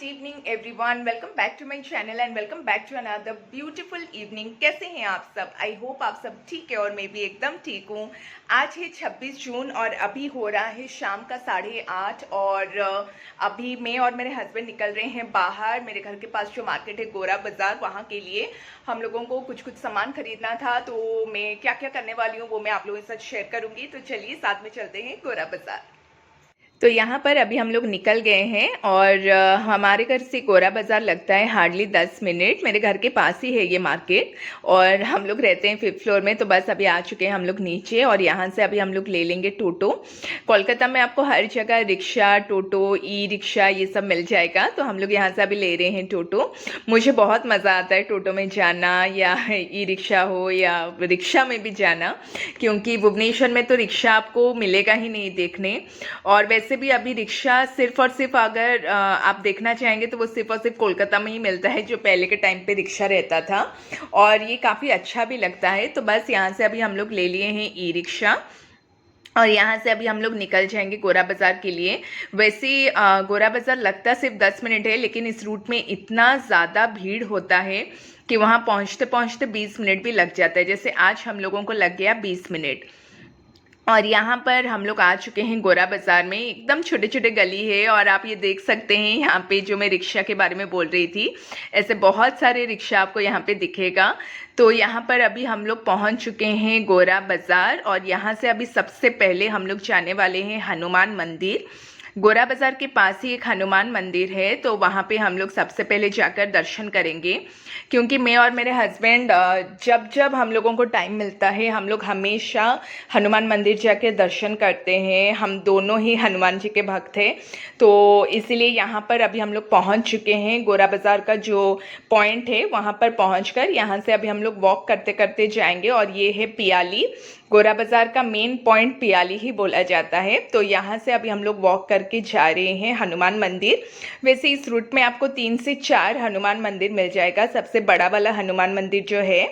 Good evening everyone, welcome back to my channel and welcome back to another beautiful evening. कैसे हैं आप सब? I hope आप सब ठीक है और मैं भी एकदम ठीक हूँ। आज है 26 जून और अभी हो रहा है शाम का 8:30 और अभी मैं और मेरे हस्बैंड निकल रहे हैं बाहर। मेरे घर के पास जो मार्केट है गोरा बाजार, वहाँ के लिए हम लोगों को कुछ सामान खरीदना था। तो मैं क्या क्या करने वाली हूँ वो मैं आप लोगों के साथ शेयर करूँगी। तो चलिए साथ में चलते हैं गोरा बाजार। तो यहाँ पर अभी हम लोग निकल गए हैं और हमारे घर से गोरा बाज़ार लगता है हार्डली 10 मिनट। मेरे घर के पास ही है ये मार्केट और हम लोग रहते हैं 5th फ्लोर में। तो बस अभी आ चुके हैं हम लोग नीचे और यहाँ से अभी हम लोग ले लेंगे टोटो। कोलकाता में आपको हर जगह रिक्शा, टोटो, ई रिक्शा ये सब मिल जाएगा। तो हम लोग यहाँ से अभी ले रहे हैं टोटो। मुझे बहुत मज़ा आता है टोटो में जाना या ई रिक्शा हो या रिक्शा में भी जाना, क्योंकि भुवनेश्वर में तो रिक्शा आपको मिलेगा ही नहीं देखने। और वैसे भी अभी रिक्शा सिर्फ और सिर्फ अगर आप देखना चाहेंगे तो वो सिर्फ और सिर्फ कोलकाता में ही मिलता है, जो पहले के टाइम पे रिक्शा रहता था। और ये काफ़ी अच्छा भी लगता है। तो बस यहाँ से अभी हम लोग ले लिए हैं ई रिक्शा और यहाँ से अभी हम लोग निकल जाएंगे गोरा बाज़ार के लिए। वैसे गोरा बाज़ार लगता सिर्फ 10 मिनट है, लेकिन इस रूट में इतना ज़्यादा भीड़ होता है कि वहाँ पहुँचते पहुँचते 20 मिनट भी लग जाता है। जैसे आज हम लोगों को लग गया 20 मिनट। और यहाँ पर हम लोग आ चुके हैं गोरा बाज़ार में। एकदम छोटे छोटे गली है और आप ये देख सकते हैं यहाँ पे, जो मैं रिक्शा के बारे में बोल रही थी, ऐसे बहुत सारे रिक्शा आपको यहाँ पे दिखेगा। तो यहाँ पर अभी हम लोग पहुँच चुके हैं गोरा बाज़ार और यहाँ से अभी सबसे पहले हम लोग जाने वाले हैं हनुमान मंदिर। गोरा बाज़ार के पास ही एक हनुमान मंदिर है, तो वहाँ पे हम लोग सबसे पहले जाकर दर्शन करेंगे। क्योंकि मैं और मेरे हस्बैंड जब जब हम लोगों को टाइम मिलता है हम लोग हमेशा हनुमान मंदिर जाके दर्शन करते हैं। हम दोनों ही हनुमान जी के भक्त हैं, तो इसीलिए यहाँ पर अभी हम लोग पहुँच चुके हैं। गोरा बाज़ार का जो पॉइंट है वहाँ पर पहुँचकर यहाँ से अभी हम लोग वॉक करते करते जाएंगे। और ये है पियाली। गोरा बाज़ार का मेन पॉइंट पियाली ही बोला जाता है। तो यहाँ से अभी हम लोग वॉक करके जा रहे हैं हनुमान मंदिर। वैसे इस रूट में आपको 3 से 4 हनुमान मंदिर मिल जाएगा। सबसे बड़ा वाला हनुमान मंदिर जो है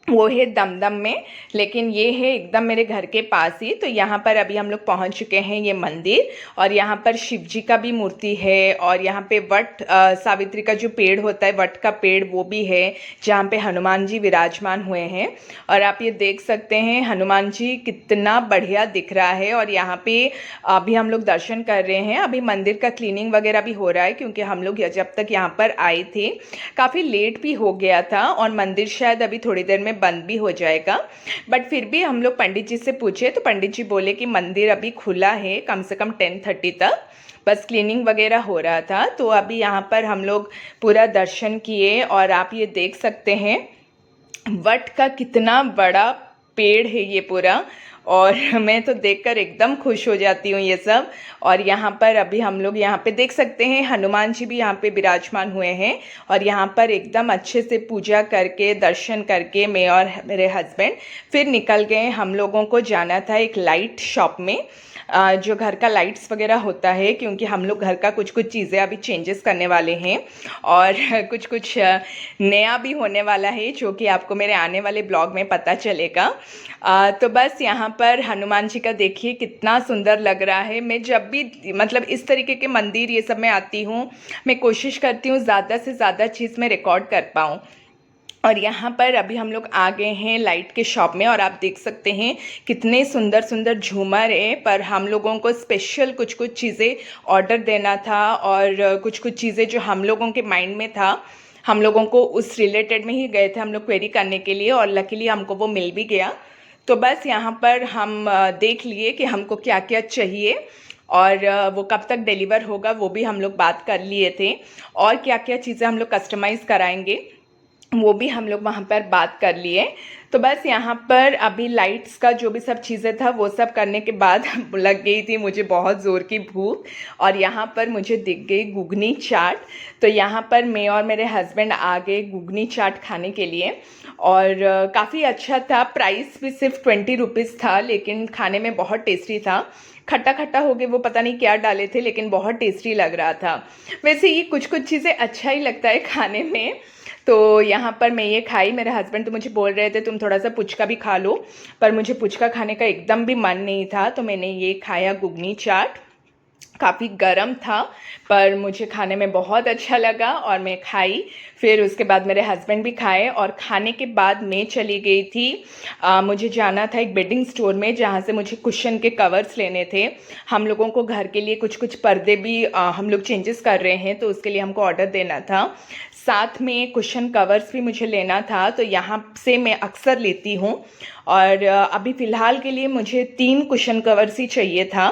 वो है दमदम में, लेकिन ये है एकदम मेरे घर के पास ही। तो यहाँ पर अभी हम लोग पहुँच चुके हैं ये मंदिर। और यहाँ पर शिव जी का भी मूर्ति है और यहाँ पे वट सावित्री का जो पेड़ होता है, वट का पेड़, वो भी है जहाँ पे हनुमान जी विराजमान हुए हैं। और आप ये देख सकते हैं हनुमान जी कितना बढ़िया दिख रहा है। और यहाँ पे अभी हम लोग दर्शन कर रहे हैं। अभी मंदिर का क्लीनिंग वगैरह भी हो रहा है, क्योंकि हम लोग जब तक यहाँ पर आए थे काफ़ी लेट भी हो गया था और मंदिर शायद अभी थोड़ी देर में बंद भी हो जाएगा। बट फिर भी हम लोग पंडित जी से पूछे तो पंडित जी बोले कि मंदिर अभी खुला है कम से कम 10:30 तक, बस क्लीनिंग वगैरह हो रहा था। तो अभी यहाँ पर हम लोग पूरा दर्शन किए और आप ये देख सकते हैं वट का कितना बड़ा पेड़ है ये पूरा। और मैं तो देखकर एकदम खुश हो जाती हूँ ये सब। और यहाँ पर अभी हम लोग यहाँ पे देख सकते हैं हनुमान जी भी यहाँ पे विराजमान हुए हैं। और यहाँ पर एकदम अच्छे से पूजा करके दर्शन करके मैं और मेरे हस्बैंड फिर निकल गए। हम लोगों को जाना था एक लाइट शॉप में, जो घर का लाइट्स वगैरह होता है, क्योंकि हम लोग घर का कुछ चीज़ें अभी चेंजेस करने वाले हैं और कुछ नया भी होने वाला है, जो कि आपको मेरे आने वाले ब्लॉग में पता चलेगा। तो बस यहाँ पर हनुमान जी का देखिए कितना सुंदर लग रहा है। मैं जब भी मतलब इस तरीके के मंदिर ये सब में आती हूँ, मैं कोशिश करती हूँ ज़्यादा से ज़्यादा चीज़ मैं रिकॉर्ड कर पाऊँ। और यहाँ पर अभी हम लोग आ गए हैं लाइट के शॉप में और आप देख सकते हैं कितने सुंदर सुंदर झूमर है। पर हम लोगों को स्पेशल कुछ चीज़ें ऑर्डर देना था और कुछ चीज़ें जो हम लोगों के माइंड में था, हम लोगों को उस रिलेटेड में ही गए थे हम लोग क्वेरी करने के लिए, और लकीली हमको वो मिल भी गया। तो बस यहाँ पर हम देख लिए कि हमको क्या क्या चाहिए और वो कब तक डिलीवर होगा वो भी हम लोग बात कर लिए थे। और क्या क्या चीज़ें हम लोग कस्टमाइज़ कराएंगे वो भी हम लोग वहाँ पर बात कर लिए। तो बस यहाँ पर अभी लाइट्स का जो भी सब चीज़ें था वो सब करने के बाद लग गई थी मुझे बहुत ज़ोर की भूख। और यहाँ पर मुझे दिख गई घुगनी चाट। तो यहाँ पर मैं और मेरे हस्बैंड आ गए घुगनी चाट खाने के लिए और काफ़ी अच्छा था। प्राइस भी सिर्फ 20 रुपीज़ था, लेकिन खाने में बहुत टेस्टी था। खट्टा खट्टा हो गए, वो पता नहीं क्या डाले थे, लेकिन बहुत टेस्टी लग रहा था। वैसे ये कुछ चीज़ें अच्छा ही लगता है खाने में। तो यहाँ पर मैं ये खाई। मेरे हस्बैंड तो मुझे बोल रहे थे तुम थोड़ा सा पुचका भी खा लो, पर मुझे पुचका खाने का एकदम भी मन नहीं था। तो मैंने ये खाया घुगनी चाट। काफ़ी गर्म था, पर मुझे खाने में बहुत अच्छा लगा और मैं खाई। फिर उसके बाद मेरे हस्बैंड भी खाए और खाने के बाद मैं चली गई थी, मुझे जाना था एक बेडिंग स्टोर में जहाँ से मुझे कुशन के कवर्स लेने थे। हम लोगों को घर के लिए कुछ कुछ पर्दे भी हम लोग चेंजेस कर रहे हैं, तो उसके लिए हमको ऑर्डर देना था। साथ में कुशन कवर्स भी मुझे लेना था, तो यहाँ से मैं अक्सर लेती हूँ। और अभी फ़िलहाल के लिए मुझे 3 कुशन कवर्स ही चाहिए था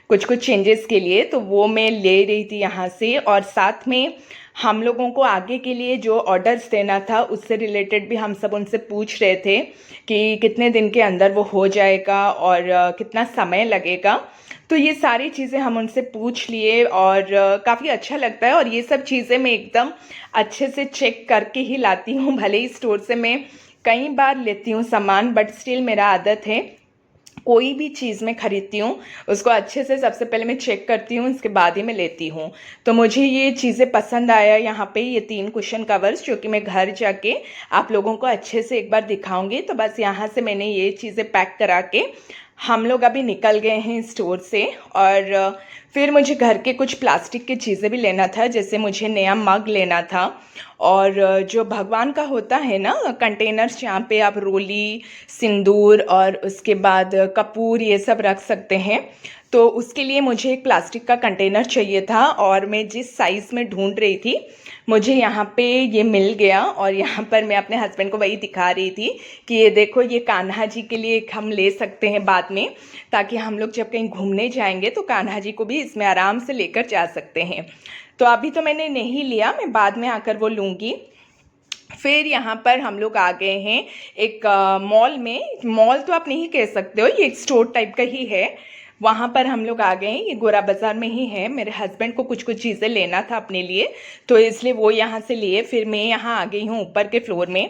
कुछ कुछ चेंजेस के लिए, तो वो मैं ले रही थी यहाँ से। और साथ में हम लोगों को आगे के लिए जो ऑर्डर्स देना था उससे रिलेटेड भी हम सब उनसे पूछ रहे थे कि कितने दिन के अंदर वो हो जाएगा और कितना समय लगेगा। तो ये सारी चीज़ें हम उनसे पूछ लिए और काफ़ी अच्छा लगता है। और ये सब चीज़ें मैं एकदम अच्छे से चेक करके ही लाती हूँ। भले ही स्टोर से मैं कई बार लेती हूँ सामान, बट स्टिल मेरा आदत है कोई भी चीज़ मैं खरीदती हूँ उसको अच्छे से सबसे पहले मैं चेक करती हूँ, उसके बाद ही मैं लेती हूँ। तो मुझे ये चीज़ें पसंद आया यहाँ पे, ये 3 कुशन कवर्स जो कि मैं घर जाके आप लोगों को अच्छे से एक बार दिखाऊंगी। तो बस यहाँ से मैंने ये चीज़ें पैक करा के हम लोग अभी निकल गए हैं स्टोर से। और फिर मुझे घर के कुछ प्लास्टिक की चीज़ें भी लेना था, जैसे मुझे नया मग लेना था और जो भगवान का होता है ना कंटेनर्स, जहाँ पे आप रोली, सिंदूर और उसके बाद कपूर ये सब रख सकते हैं, तो उसके लिए मुझे एक प्लास्टिक का कंटेनर चाहिए था। और मैं जिस साइज़ में ढूंढ रही थी मुझे यहाँ पे ये मिल गया। और यहाँ पर मैं अपने हस्बैंड को वही दिखा रही थी कि ये देखो, ये कान्हा जी के लिए हम ले सकते हैं बाद में, ताकि हम लोग जब कहीं घूमने जाएंगे तो कान्हा जी को भी इसमें आराम से लेकर जा सकते हैं। तो अभी तो मैंने नहीं लिया, मैं बाद में आकर वो लूँगी। फिर यहाँ पर हम लोग आ गए हैं एक मॉल में। मॉल तो आप नहीं कह सकते हो, ये एक स्टोर टाइप का ही है। वहाँ पर हम लोग आ गए हैं, ये गोरा बाज़ार में ही है। मेरे हस्बैंड को कुछ कुछ चीज़ें लेना था अपने लिए, तो इसलिए वो यहाँ से लिए। फिर मैं यहाँ आ गई हूँ ऊपर के फ्लोर में।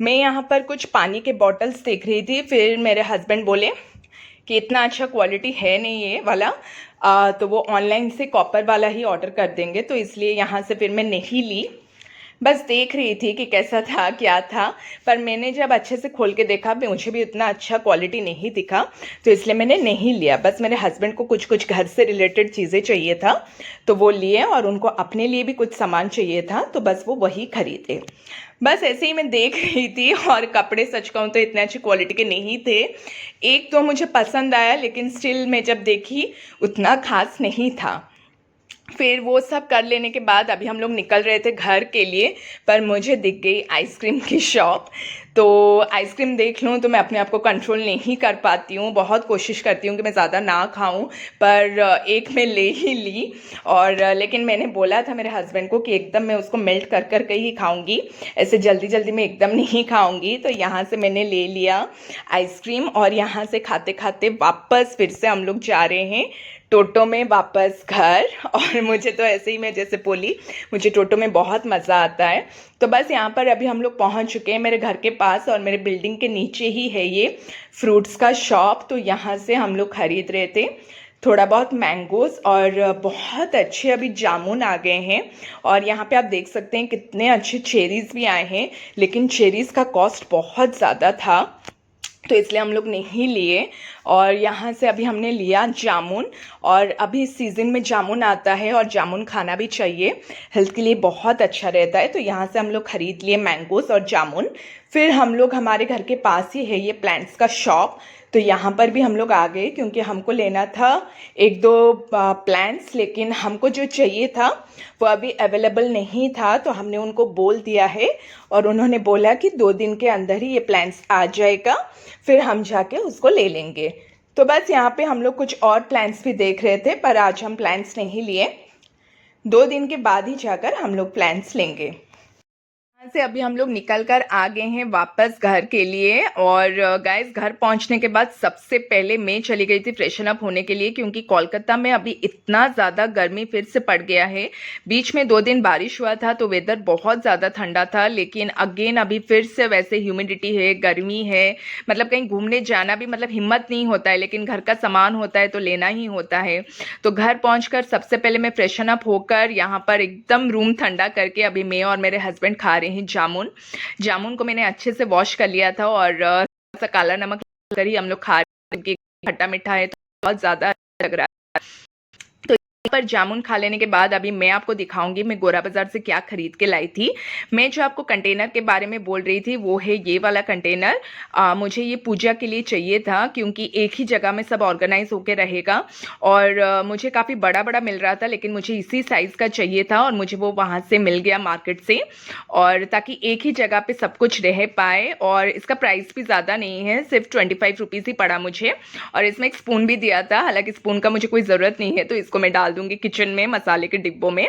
मैं यहाँ पर कुछ पानी के बॉटल्स देख रही थी, फिर मेरे हस्बैंड बोले कि इतना अच्छा क्वालिटी है नहीं ये वाला, तो वो ऑनलाइन से कॉपर वाला ही ऑर्डर कर देंगे, तो इसलिए यहाँ से फिर मैं नहीं ली। बस देख रही थी कि कैसा था क्या था, पर मैंने जब अच्छे से खोल के देखा मुझे भी उतना अच्छा क्वालिटी नहीं दिखा, तो इसलिए मैंने नहीं लिया। बस मेरे हस्बैंड को कुछ कुछ घर से रिलेटेड चीज़ें चाहिए था, तो वो लिए, और उनको अपने लिए भी कुछ सामान चाहिए था, तो बस वो वही खरीदे। बस ऐसे ही मैं देख रही थी। और कपड़े सच कहूँ तो इतने अच्छी क्वालिटी के नहीं थे। एक तो मुझे पसंद आया, लेकिन स्टिल मैं जब देखी उतना खास नहीं था। फिर वो सब कर लेने के बाद अभी हम लोग निकल रहे थे घर के लिए, पर मुझे दिख गई आइसक्रीम की शॉप। तो आइसक्रीम देख लूँ तो मैं अपने आप को कंट्रोल नहीं कर पाती हूँ, बहुत कोशिश करती हूँ कि मैं ज़्यादा ना खाऊँ, पर एक मैं ले ही ली। और लेकिन मैंने बोला था मेरे हस्बैंड को कि एकदम मैं उसको मेल्ट कर कर के ही खाऊँगी, ऐसे जल्दी जल्दी मैं एकदम नहीं खाऊँगी। तो यहाँ से मैंने ले लिया आइसक्रीम, और यहाँ से खाते खाते वापस फिर से हम लोग जा रहे हैं टोटो में वापस घर। और मुझे तो ऐसे ही, मैं जैसे बोली, मुझे टोटो में बहुत मज़ा आता है। तो बस यहाँ पर अभी हम लोग पहुँच चुके हैं मेरे घर के पास, और मेरे बिल्डिंग के नीचे ही है ये फ्रूट्स का शॉप। तो यहाँ से हम लोग खरीद रहे थे थोड़ा बहुत मैंगोज़, और बहुत अच्छे अभी जामुन आ गए हैं। और यहाँ पे आप देख सकते हैं कितने अच्छे चेरीज़ भी आए हैं, लेकिन चेरीज़ का कॉस्ट बहुत ज़्यादा था, तो इसलिए हम लोग नहीं लिए। और यहाँ से अभी हमने लिया जामुन, और अभी सीज़न में जामुन आता है और जामुन खाना भी चाहिए, हेल्थ के लिए बहुत अच्छा रहता है। तो यहाँ से हम लोग ख़रीद लिए मैंगोज़ और जामुन। फिर हम लोग, हमारे घर के पास ही है ये प्लांट्स का शॉप, तो यहाँ पर भी हम लोग आ गए, क्योंकि हमको लेना था एक दो प्लांट्स, लेकिन हमको जो चाहिए था वो अभी अवेलेबल नहीं था। तो हमने उनको बोल दिया है, और उन्होंने बोला कि 2 दिन के अंदर ही ये प्लांट्स आ जाएगा, फिर हम जाके उसको ले लेंगे। तो बस यहाँ पे हम लोग कुछ और प्लांट्स भी देख रहे थे, पर आज हम प्लांट्स नहीं लिए, 2 दिन के बाद ही जाकर हम लोग प्लांट्स लेंगे। यहाँ से अभी हम लोग निकल कर आ गए हैं वापस घर के लिए। और गाइस, घर पहुंचने के बाद सबसे पहले मैं चली गई थी फ्रेशन अप होने के लिए, क्योंकि कोलकाता में अभी इतना ज़्यादा गर्मी फिर से पड़ गया है। बीच में 2 दिन बारिश हुआ था तो वेदर बहुत ज़्यादा ठंडा था, लेकिन अगेन अभी फिर से वैसे ह्यूमिडिटी है, गर्मी है। मतलब कहीं घूमने जाना भी मतलब हिम्मत नहीं होता है, लेकिन घर का सामान होता है तो लेना ही होता है। तो घर पहुँच सबसे पहले मैं फ्रेशन अप होकर यहाँ पर एकदम रूम ठंडा करके अभी मैं और मेरे हस्बैंड खा रहे हैं जामुन। जामुन को मैंने अच्छे से वॉश कर लिया था, और सा काला नमक कर ही हम लोग खा रहे हैं, क्योंकि खट्टा मीठा है तो बहुत ज़्यादा अच्छा लग रहा है। तो पर जामुन खा लेने के बाद अभी मैं आपको दिखाऊंगी मैं गोरा बाजार से क्या खरीद के लाई थी। मैं जो आपको कंटेनर के बारे में बोल रही थी वो है ये वाला कंटेनर। मुझे ये पूजा के लिए चाहिए था क्योंकि एक ही जगह में सब ऑर्गेनाइज होकर रहेगा और मुझे काफ़ी बड़ा बड़ा मिल रहा था, लेकिन मुझे इसी साइज़ का चाहिए था और मुझे वो वहाँ से मिल गया मार्केट से, और ताकि एक ही जगह पे सब कुछ रह पाए। और इसका प्राइस भी ज़्यादा नहीं है, सिर्फ 25 रुपीज़ ही पड़ा मुझे। और इसमें एक स्पून भी दिया था, हालांकि स्पून का मुझे कोई ज़रूरत नहीं है तो इसको मैं डाल दूंगी किचन में मसाले के डिब्बों में।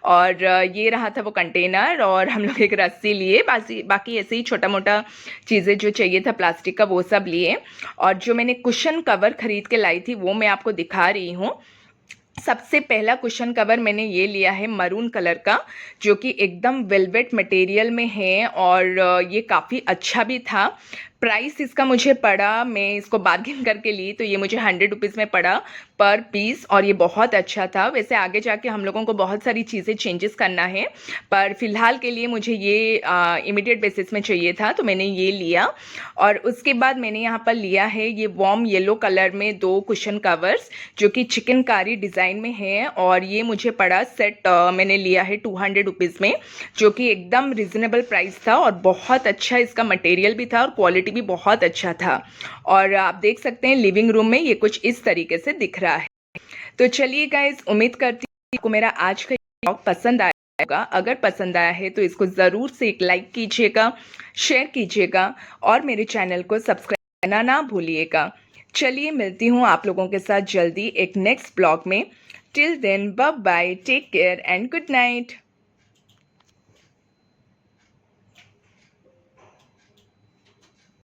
और ये रहा था वो कंटेनर, और हम लोग एक रस्सी लिए, बाकी ऐसे ही छोटा मोटा चीज़ें जो चाहिए था प्लास्टिक का वो सब लिए। और जो मैंने कुशन कवर खरीद के लाई थी वो मैं आपको दिखा रही हूँ। सबसे पहला कुशन कवर मैंने ये लिया है मरून कलर का, जो कि एकदम वेलवेट मटेरियल में है और ये काफ़ी अच्छा भी था। प्राइस इसका मुझे पड़ा, मैं इसको बार्गेन करके ली तो ये मुझे 100 रुपीज़ में पड़ा पर पीस, और ये बहुत अच्छा था। वैसे आगे जाके हम लोगों को बहुत सारी चीज़ें चेंजेस करना है, पर फिलहाल के लिए मुझे ये इमीडिएट बेसिस में चाहिए था तो मैंने ये लिया। और उसके बाद मैंने यहाँ पर लिया है ये वार्म येलो कलर में 2 कुशन कवर्स जो कि चिकनकारी डिज़ाइन में है, और ये मुझे पड़ा सेट मैंने लिया है 200 रुपीज़ में, जो कि एकदम रिजनेबल प्राइस था और बहुत अच्छा इसका मटेरियल भी था और क्वालिटी भी बहुत अच्छा था। और आप देख सकते हैं लिविंग रूम में ये कुछ इस तरीके से दिख रहा है। तो चलिए गाइस, उम्मीद करती हूँ आपको मेरा आज का ब्लॉग पसंद आया होगा। अगर पसंद आया है तो इसको ज़रूर से एक लाइक कीजिएगा, शेयर कीजिएगा और मेरे चैनल को सब्सक्राइब करना ना भूलिएगा। चलिए मिलती हूँ आप लोगों के साथ जल्दी एक नेक्स्ट ब्लॉग में। Till then bye bye, take care and good night.